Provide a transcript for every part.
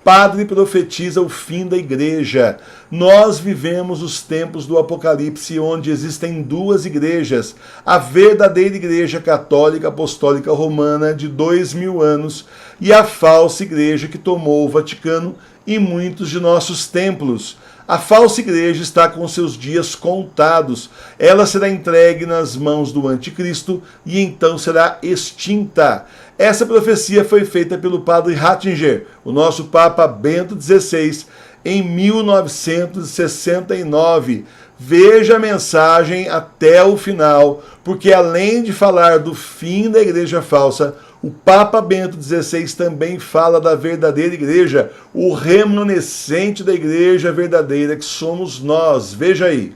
Padre profetiza o fim da igreja. Nós vivemos os tempos do Apocalipse, onde existem duas igrejas. A verdadeira igreja católica apostólica romana de 2000 anos e a falsa igreja que tomou o Vaticano e muitos de nossos templos. A falsa igreja está com seus dias contados. Ela será entregue nas mãos do anticristo e então será extinta. Essa profecia foi feita pelo padre Ratzinger, o nosso Papa Bento XVI, em 1969. Veja a mensagem até o final, porque além de falar do fim da igreja falsa, o Papa Bento XVI também fala da verdadeira igreja, o remanescente da igreja verdadeira que somos nós. Veja aí.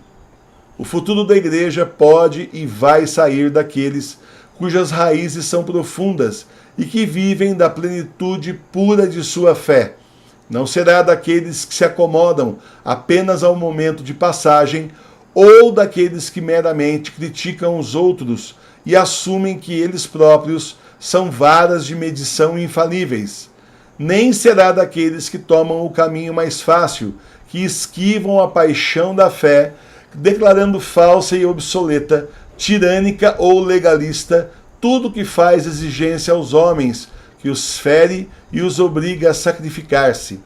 O futuro da igreja pode e vai sair daqueles cujas raízes são profundas e que vivem da plenitude pura de sua fé. Não será daqueles que se acomodam apenas ao momento de passagem ou daqueles que meramente criticam os outros e assumem que eles próprios são varas de medição infalíveis. Nem será daqueles que tomam o caminho mais fácil, que esquivam a paixão da fé, declarando falsa e obsoleta, tirânica ou legalista, tudo que faz exigência aos homens, que os fere e os obriga a sacrificar-se.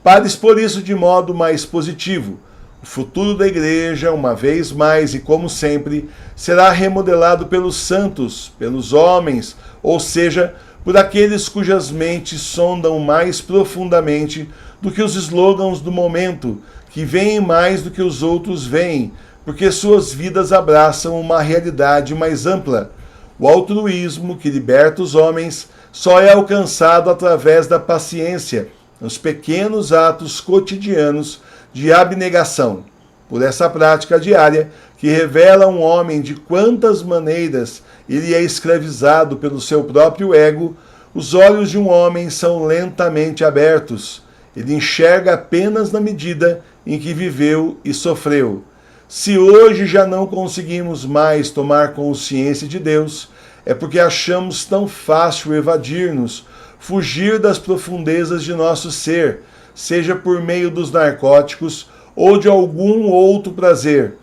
Para expor isso de modo mais positivo, o futuro da igreja, uma vez mais e como sempre, será remodelado pelos santos, pelos homens, ou seja, por aqueles cujas mentes sondam mais profundamente do que os slogans do momento, que veem mais do que os outros veem, porque suas vidas abraçam uma realidade mais ampla. O altruísmo que liberta os homens só é alcançado através da paciência, nos pequenos atos cotidianos de abnegação. Por essa prática diária, que revela um homem de quantas maneiras ele é escravizado pelo seu próprio ego, os olhos de um homem são lentamente abertos. Ele enxerga apenas na medida em que viveu e sofreu. Se hoje já não conseguimos mais tomar consciência de Deus, é porque achamos tão fácil evadir-nos, fugir das profundezas de nosso ser, seja por meio dos narcóticos ou de algum outro prazer.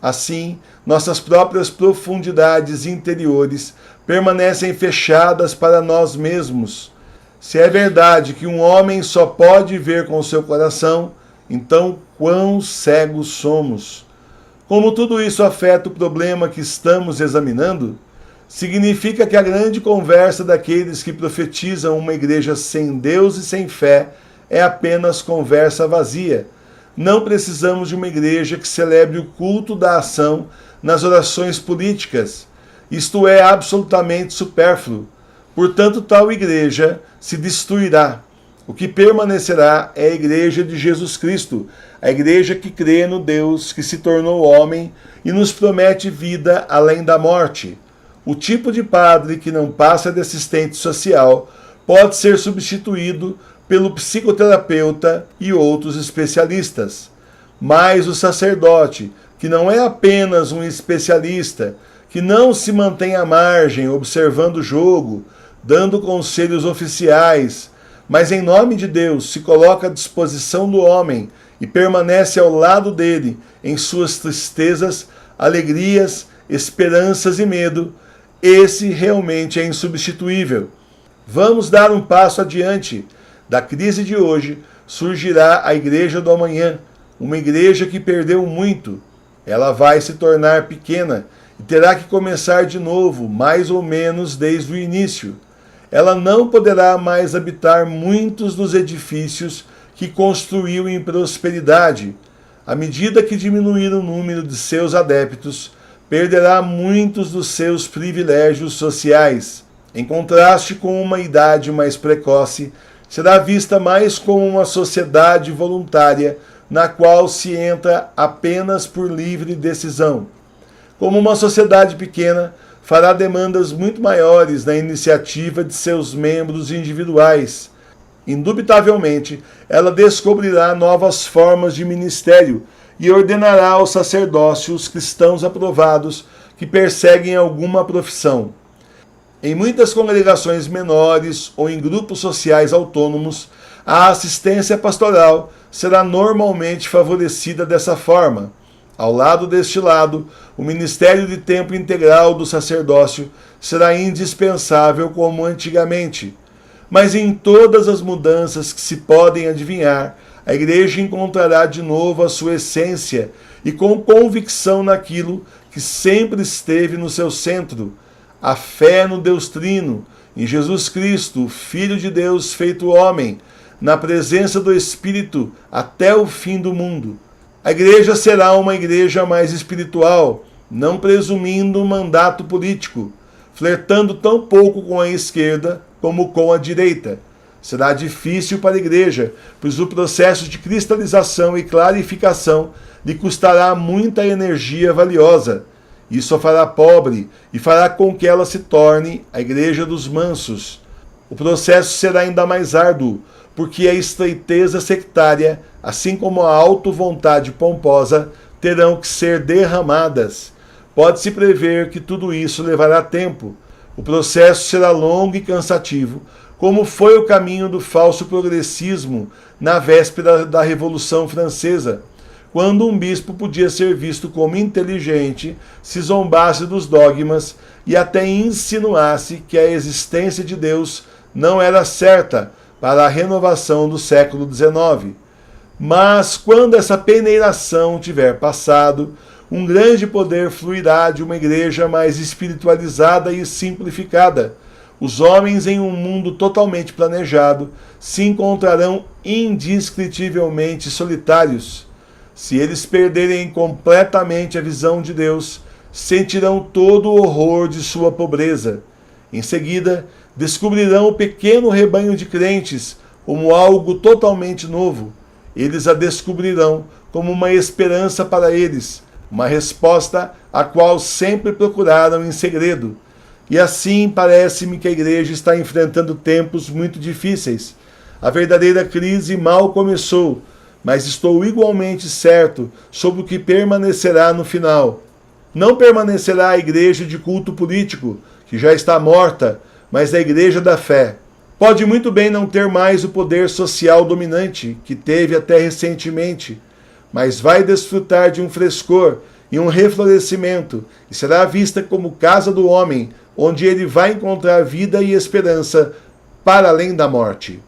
Assim, nossas próprias profundidades interiores permanecem fechadas para nós mesmos. Se é verdade que um homem só pode ver com seu coração, então quão cegos somos! Como tudo isso afeta o problema que estamos examinando, significa que a grande conversa daqueles que profetizam uma igreja sem Deus e sem fé é apenas conversa vazia. Não precisamos de uma igreja que celebre o culto da ação nas orações políticas. Isto é absolutamente supérfluo. Portanto, tal igreja se destruirá. O que permanecerá é a igreja de Jesus Cristo, a igreja que crê no Deus que se tornou homem e nos promete vida além da morte. O tipo de padre que não passa de assistente social pode ser substituído pelo psicoterapeuta e outros especialistas. Mas o sacerdote, que não é apenas um especialista, que não se mantém à margem observando o jogo, dando conselhos oficiais, mas em nome de Deus se coloca à disposição do homem e permanece ao lado dele em suas tristezas, alegrias, esperanças e medo, esse realmente é insubstituível. Vamos dar um passo adiante. Da crise de hoje surgirá a igreja do amanhã, uma igreja que perdeu muito. Ela vai se tornar pequena e terá que começar de novo, mais ou menos desde o início. Ela não poderá mais habitar muitos dos edifícios que construiu em prosperidade. À medida que diminuir o número de seus adeptos, perderá muitos dos seus privilégios sociais. Em contraste com uma idade mais precoce, será vista mais como uma sociedade voluntária na qual se entra apenas por livre decisão. Como uma sociedade pequena, fará demandas muito maiores na iniciativa de seus membros individuais. Indubitavelmente, ela descobrirá novas formas de ministério e ordenará ao sacerdócio os cristãos aprovados que perseguem alguma profissão. Em muitas congregações menores ou em grupos sociais autônomos, A assistência pastoral será normalmente favorecida dessa forma. Ao lado deste lado, o ministério de tempo integral do sacerdócio será indispensável como antigamente. Mas em todas as mudanças que se podem adivinhar, a igreja encontrará de novo a sua essência e com convicção naquilo que sempre esteve no seu centro, a fé no Deus Trino, em Jesus Cristo, Filho de Deus feito homem, na presença do Espírito até o fim do mundo. A igreja será uma igreja mais espiritual, não presumindo um mandato político, flertando tão pouco com a esquerda como com a direita. Será difícil para a igreja, pois o processo de cristalização e clarificação lhe custará muita energia valiosa. Isso a fará pobre e fará com que ela se torne a igreja dos mansos. O processo será ainda mais árduo, porque a estreiteza sectária, assim como a auto-vontade pomposa, terão que ser derramadas. Pode-se prever que tudo isso levará tempo. O processo será longo e cansativo, como foi o caminho do falso progressismo na véspera da Revolução Francesa, quando um bispo podia ser visto como inteligente, se zombasse dos dogmas e até insinuasse que a existência de Deus não era certa para a renovação do século XIX. Mas quando essa peneiração tiver passado, um grande poder fluirá de uma igreja mais espiritualizada e simplificada. Os homens em um mundo totalmente planejado se encontrarão indescritivelmente solitários. Se eles perderem completamente a visão de Deus, sentirão todo o horror de sua pobreza. Em seguida, descobrirão o pequeno rebanho de crentes como algo totalmente novo. Eles a descobrirão como uma esperança para eles, uma resposta a qual sempre procuraram em segredo. E assim parece-me que a igreja está enfrentando tempos muito difíceis. A verdadeira crise mal começou, mas estou igualmente certo sobre o que permanecerá no final. Não permanecerá a igreja de culto político, que já está morta, mas a igreja da fé. Pode muito bem não ter mais o poder social dominante que teve até recentemente, mas vai desfrutar de um frescor e um reflorescimento, e será vista como casa do homem, onde ele vai encontrar vida e esperança para além da morte.